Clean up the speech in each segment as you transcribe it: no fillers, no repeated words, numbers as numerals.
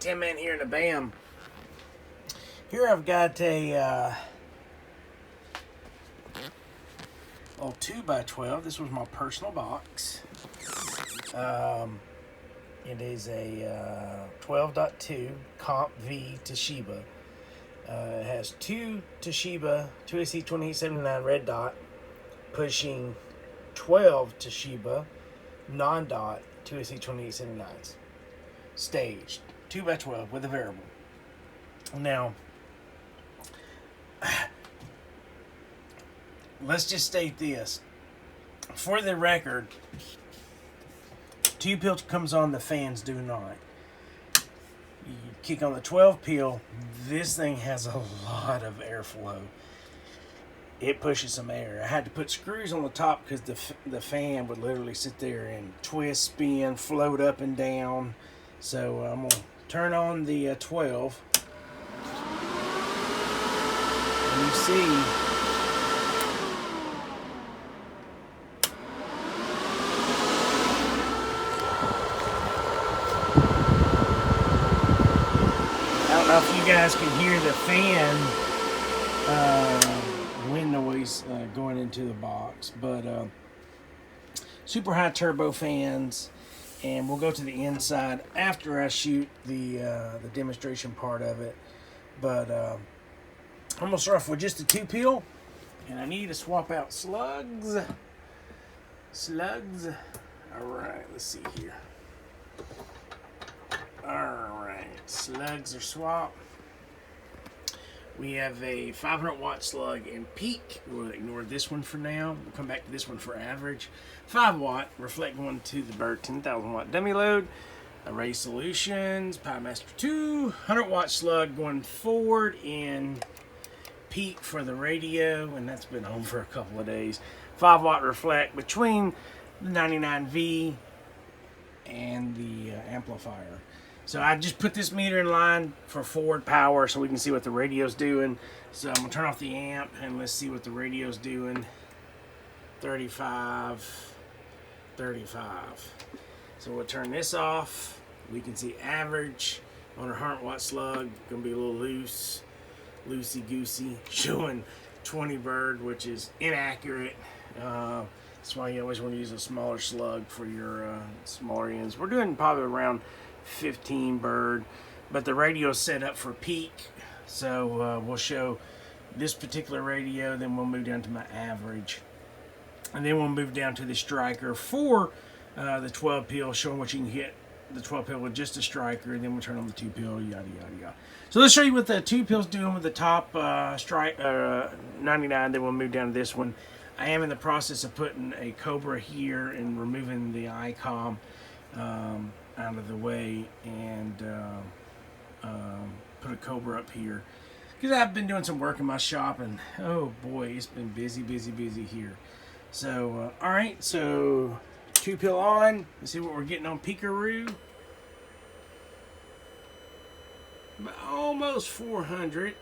TinMan here in the BAM. Here I've got a old 2x12. This was my personal box. It is a 12.2 Comp V Toshiba. It has two Toshiba 2SC2879 red dot pushing 12 Toshiba non-dot 2SC2879s. Staged 2x12 with a variable. Now, let's just state this. For the record, 2 peel comes on, the fans do not. You kick on the 12 peel, this thing has a lot of airflow. It pushes some air. I had to put screws on the top because the fan would literally sit there and twist, spin, float up and down. So I'm going to turn on the 12. And you see I don't know if you guys can hear the fan wind noise going into the box, but super high turbo fans. And we'll go to the inside after I shoot the demonstration part of it. But I'm going to start off with just a 2 peel. And I need to swap out slugs. Slugs. Alright, let's see here. Alright, slugs are swapped. We have a 500 watt slug in peak. We'll ignore this one for now. We'll come back to this one for average. 5 watt, reflect going to the Bird 10,000 watt dummy load. Array Solutions, PyMaster 2. 100 watt slug going forward in peak for the radio, and that's been on for a couple of days. 5 watt reflect between the 99V and the amplifier. So I just put this meter in line for forward power so we can see what the radio's doing. So I'm going to turn off the amp and let's see what the radio's doing. 35, 35. So we'll turn this off. We can see average on our 100 watt slug. Going to be a little loose, loosey-goosey, showing 20 bird, which is inaccurate. That's why you always want to use a smaller slug for your smaller ends. We're doing probably around 15 bird, but the radio is set up for peak, so we'll show this particular radio, then we'll move down to my average, and then we'll move down to the striker for the 12 peel, showing what you can hit the 12 peel with just a striker, and then we'll turn on the 2 peel, yada yada yada. So let's show you what the 2 peel's doing with the top strike 99. Then we'll move down to this one. I am in the process of putting a Cobra here and removing the ICOM out of the way, and put a Cobra up here because I've been doing some work in my shop, and oh boy, it's been busy here. So all right, so 2 peel on. Let's see what we're getting on Peekaroo. Almost 400.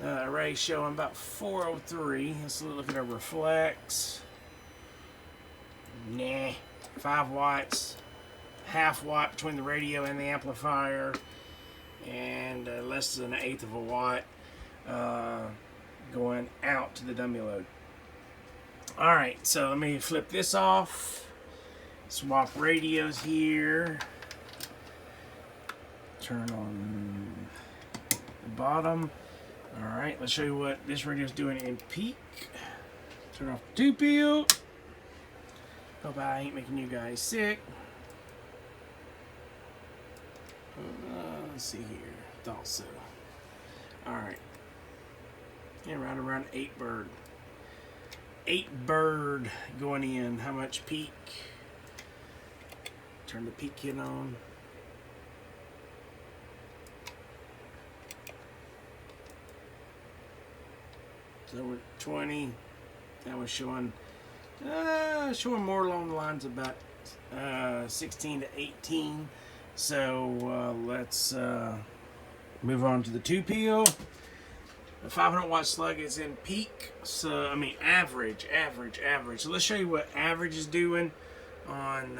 Array showing about 403. Let's look at our reflex. Nah, 5 watts. Half watt between the radio and the amplifier, and less than 1/8 of a watt going out to the dummy load. Alright, so let me flip this off, swap radios here, turn on the bottom. Alright, let's show you what this radio is doing in peak. Turn off the 2 peel. Hope I ain't making you guys sick. Let's see here. Thought so. Alright. And right around 8 bird. 8 bird going in. How much peak? Turn the peak kit on. So we're 20. That was showing more along the lines of about 16 to 18. So let's move on to the 2 peel. The 500 watt slug is in peak, so I mean average. So let's show you what average is doing on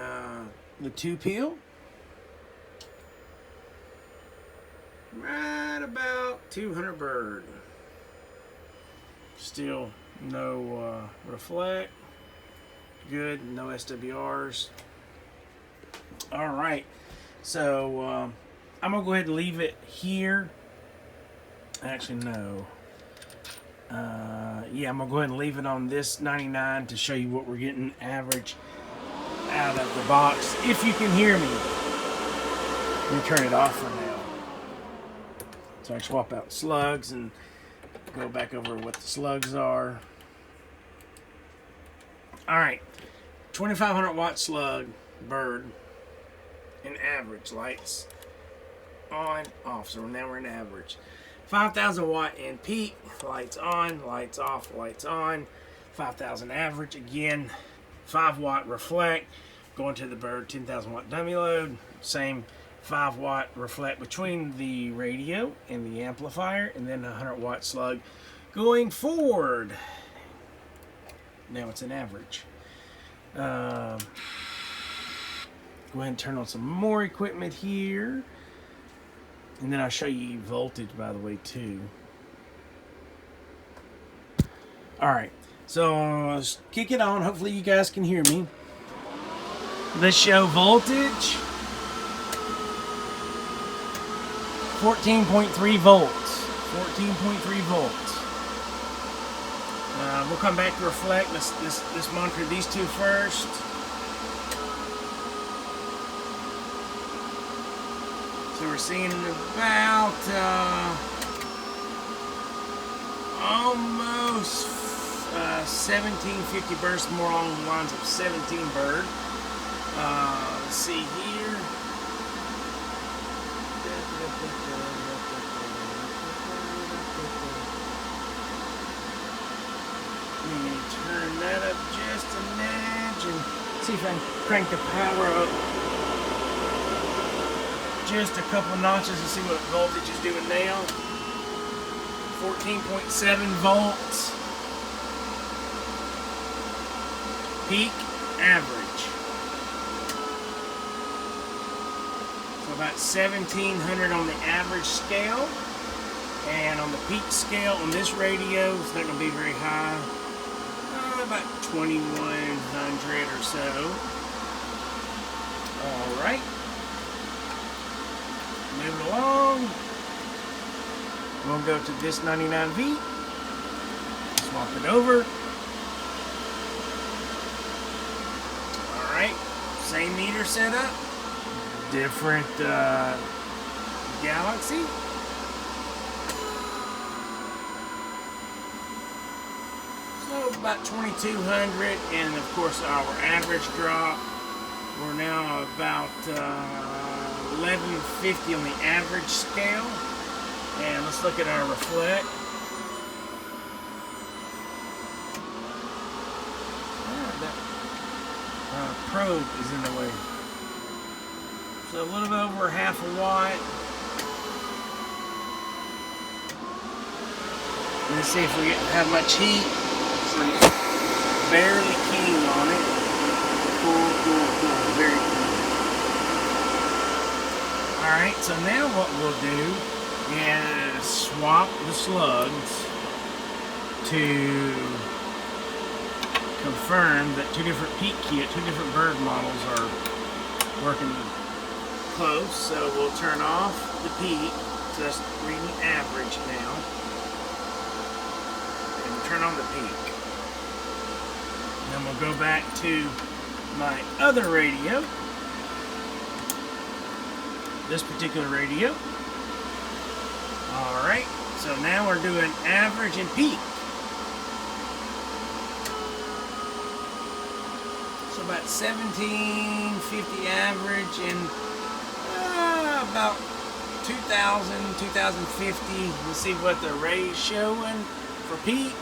the 2 peel. 200 bird. Still no reflect. Good, no SWRs. All right, so I'm gonna go ahead and leave it here. Actually, no. Yeah, I'm gonna go ahead and leave it on this 99 to show you what we're getting average out of the box. If you can hear me, let me turn it off for now. So I swap out slugs and go back over what the slugs are. All right, 2,500 watt slug bird in average, lights on, off. So now we're in average. 5,000 watt in peak, lights on, lights off, lights on. 5,000 average, again, 5 watt reflect, going to the bird, 10,000 watt dummy load, same 5 watt reflect between the radio and the amplifier, and then 100 watt slug going forward. Now it's an average. Go ahead and turn on some more equipment here. And then I'll show you voltage, by the way, too. Alright, so let's kick it on. Hopefully you guys can hear me. Let's show voltage. 14.3 volts. 14.3 volts. We'll come back to reflect. Let's monitor these two first. So we're seeing about almost 1750 bursts, more along the lines of 17 bird. Let's see here. Let me turn that up just a notch and see if I can crank the power up just a couple notches and see what voltage is doing now. 14.7 volts. Peak, average. So about 1,700 on the average scale. And on the peak scale on this radio, it's not going to be very high. About 2,100 or so. Alright. Moving along. We'll go to this 99V. Swap it over. Alright. Same meter setup. Different galaxy. So about 2,200, and of course our average drop. We're now about 1150 on the average scale. And let's look at our reflect. That probe is in the way. So a little bit over half a watt. Let's see if we have much heat. So barely keen on it. Cool. Very cool. Alright, so now what we'll do is swap the slugs to confirm that two different peak kit, two different bird models are working close. So we'll turn off the peak, so that's reading average now, and turn on the peak. Then we'll go back to my other radio, this particular radio. Alright, so now we're doing average and peak. So about 1,750 average and about 2,000, 2,050. Let's see what the array's showing for peak.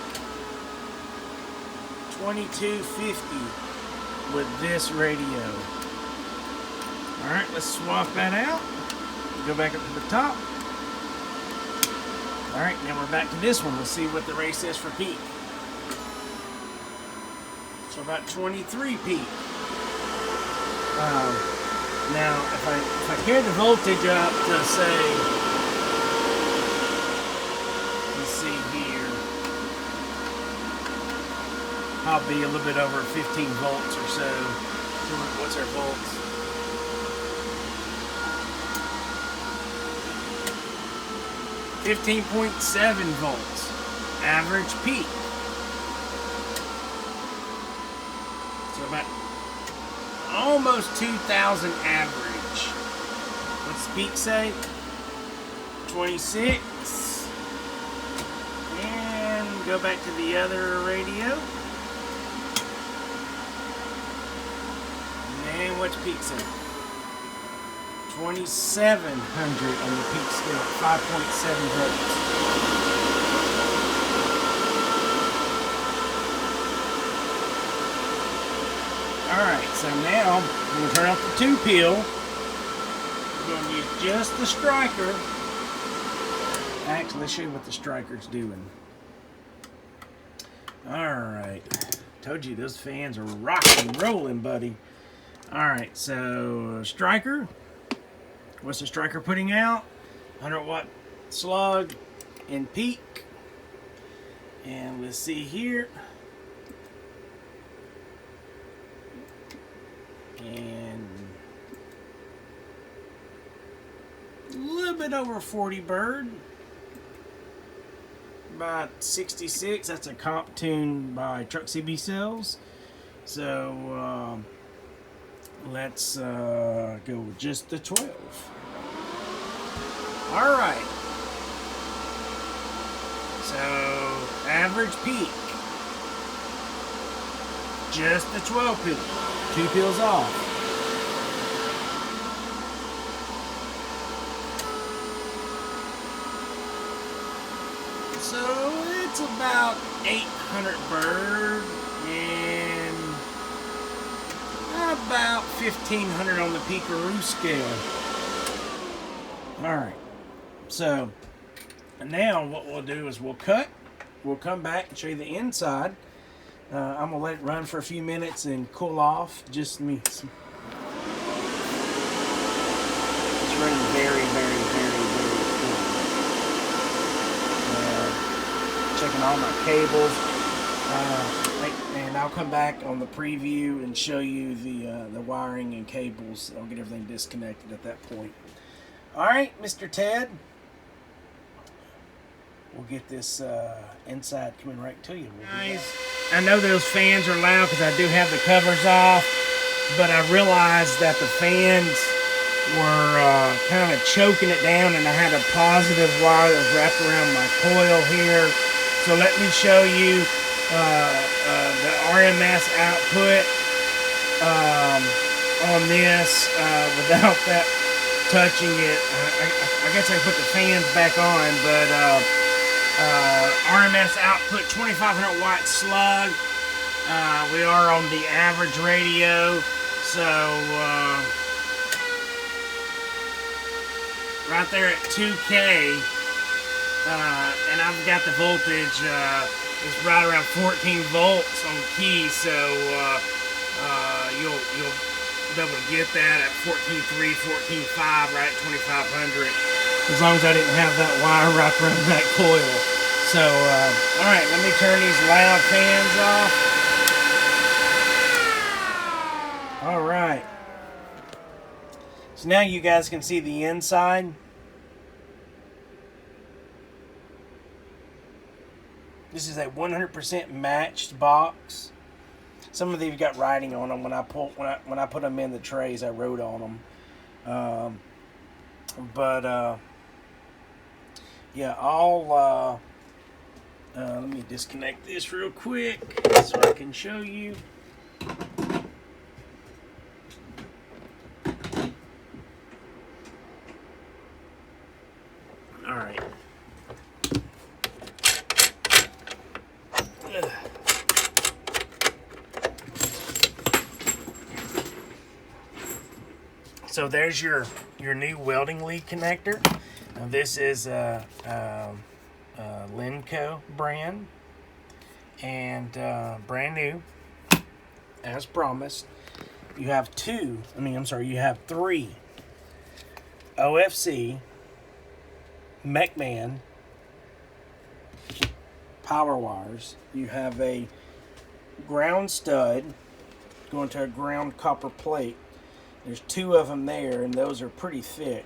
2250 with this radio. Alright, let's swap that out. Go back up to the top. Alright, now we're back to this one. Let's see what the array says for peak. So about 23 peak. Now, if I carry the voltage up to say I'll be a little bit over 15 volts or so. What's our volts? 15.7 volts. Average peak. So about almost 2,000 average. What's the peak say? 26. And go back to the other radio. And what's peak say? 2,700 on the peak scale, 5.7 volts. Alright, so now I'm going to turn off the 2-peel. We're going to use just the striker. Actually, let's show you what the striker's doing. Alright, told you those fans are rocking and rolling, buddy. Alright, so striker. What's the striker putting out? 100 watt slug in peak. And let's see here. And a little bit over 40 bird. About 66. That's a comp tune by Truck CB Cells. So let's go with just the 12. All right. So average peak. Just the 12 peel. 2 peels off. So it's about 800 bird and about 1,500 on the Peekaroo scale. Alright, so now what we'll do is we'll cut. We'll come back and show you the inside. I'm going to let it run for a few minutes and cool off. Just me. It's running very, very, very, very cool. Checking all my cables. And I'll come back on the preview and show you the wiring and cables. I'll get everything disconnected at that point. Alright, Mr. Ted. We'll get this inside coming right to you. Guys, I know those fans are loud because I do have the covers off, but I realized that the fans were kind of choking it down, and I had a positive wire that was wrapped around my coil here. So let me show you the RMS output on this without that touching it. I guess I put the fans back on, but RMS output 2,500 watt slug. We are on the average radio, so right there at 2K, and I've got the voltage. It's right around 14 volts on key, so you'll be able to get that at 14.3, 14.5, right at 2,500. As long as I didn't have that wire wrapped around that coil. So, alright, let me turn these loud fans off. Alright. So now you guys can see the inside. This is a 100% matched box. Some of these got writing on them. When I put them in the trays, I wrote on them. Yeah, all. Let me disconnect this real quick so I can show you. All right. So there's your new welding lead connector. Now this is a Lenco brand and brand new, as promised. You have you have 3 OFC McMahon power wires. You have a ground stud going to a ground copper plate. There's 2 of them there, and those are pretty thick.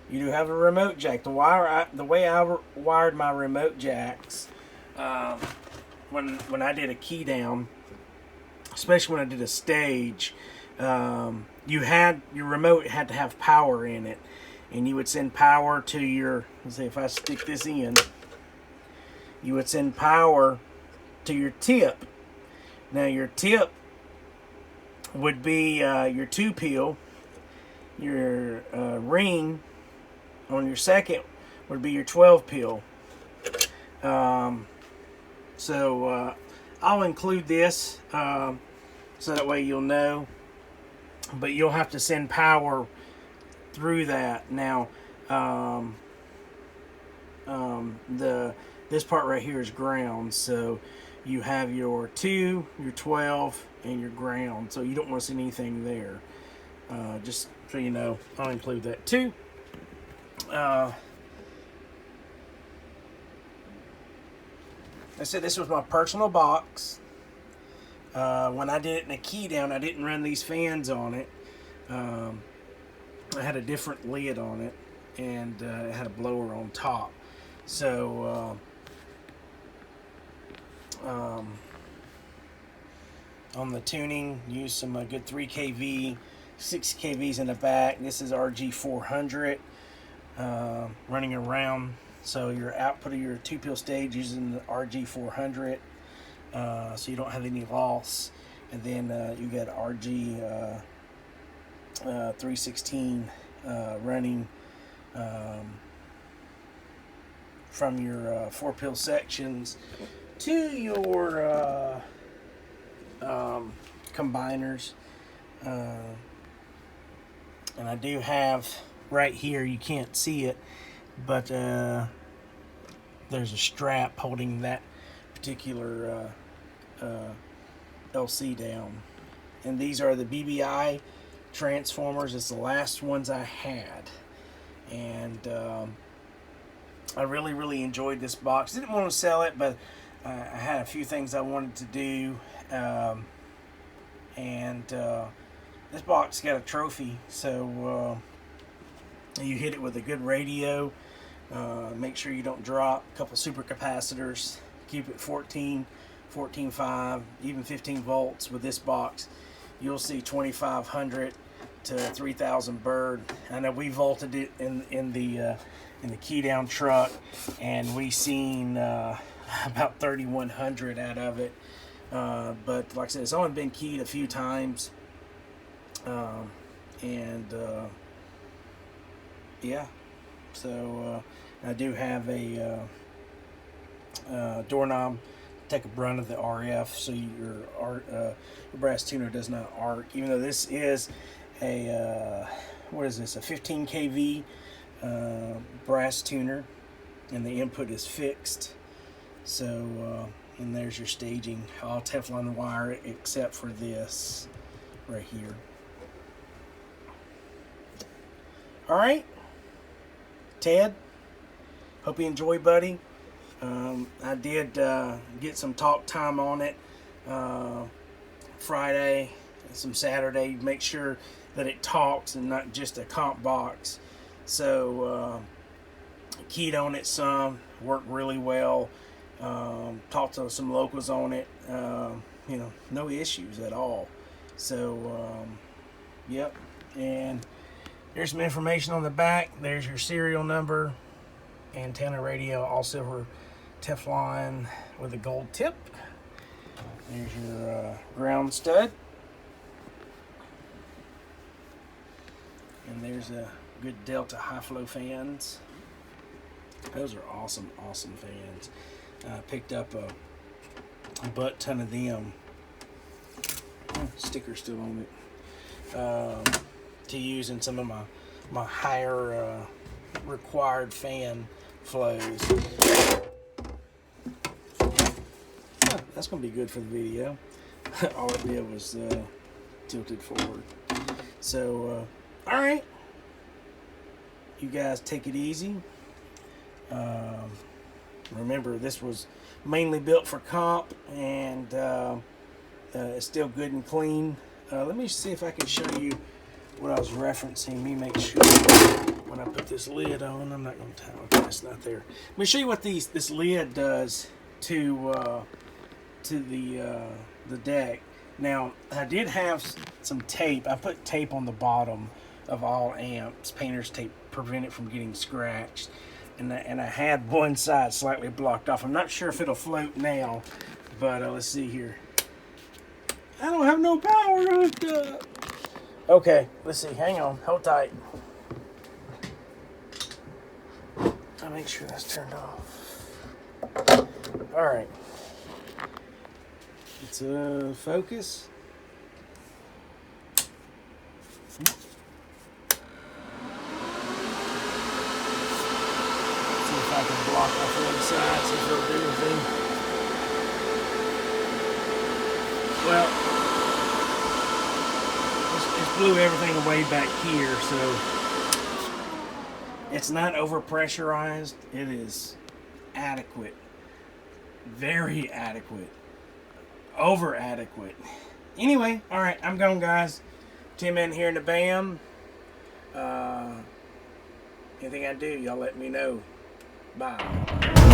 You do have a remote jack. The way I wired my remote jacks, when I did a key down, especially when I did a stage, your remote had to have power in it, and you would send power to your. Let's say if I stick this in, you would send power to your tip. Now your tip would be your 2-peel. Your ring on your second would be your 12-peel. So I'll include this so that way you'll know. But you'll have to send power through that. Now, this part right here is ground. So you have your 2, your 12, and your ground. So you don't want to see anything there. Just so you know, I'll include that too. I said this was my personal box. When I did it in a key down, I didn't run these fans on it. I had a different lid on it, and it had a blower on top. So on the tuning, use some good 3 kV, 6 kVs in the back. This is RG400 running around. So your output of your 2-peel stage using the RG400, so you don't have any loss. And then you got RG 316 running from your 4-peel sections to your combiners. And I do have right here, you can't see it, but there's a strap holding that particular LC down. And these are the BBI transformers. It's the last ones I had, and I really enjoyed this box. Didn't want to sell it, but I had a few things I wanted to do, and this box got a trophy. So you hit it with a good radio. Make sure you don't drop a couple super capacitors. Keep it 14, 14.5, even 15 volts with this box. You'll see 2,500 to 3,000 bird. I know we volted it in the key down truck, and we seen about 3,100 out of it. But like I said, it's only been keyed a few times, yeah. So I do have a doorknob to take a brunt of the RF, so your brass tuner does not arc. Even though this is a what is this? A 15 kV brass tuner, and the input is fixed. So and there's your staging. I'll Teflon wire it except for this right here. All right, Ted. Hope you enjoy, buddy. I did get some talk time on it Friday and some Saturday. Make sure that it talks and not just a comp box. So keyed on it some, worked really well. Talked to some locals on it. You know, no issues at all. So yep. And there's some information on the back. There's your serial number, antenna radio, all silver Teflon with a gold tip. There's your ground stud. And there's a good Delta high flow fans. Those are awesome fans. I picked up a butt ton of them. Sticker still on it. To use in some of my higher required fan flows. That's gonna be good for the video. All it did was tilted forward. So all right, you guys take it easy. Remember, this was mainly built for comp, and it's still good and clean. Let me see if I can show you what I was referencing. Let me make sure when I put this lid on, I'm not going to tell. Okay, it's not there. Let me show you what this lid does to the deck. Now, I did have some tape. I put tape on the bottom of all amps, painter's tape, prevent it from getting scratched. And I had one side slightly blocked off. I'm not sure if it'll float now, but let's see here. I don't have no power hooked up. Okay, let's see. Hang on. Hold tight. I'll make sure that's turned off. All right. It's focus. If I can block off one side, see if it'll do anything. Well, it blew everything away back here, so it's not over pressurized. It is adequate, very adequate, over adequate. Anyway, all right, I'm gone, guys. TinMan here in the BAM. Anything I do, y'all let me know. Bye.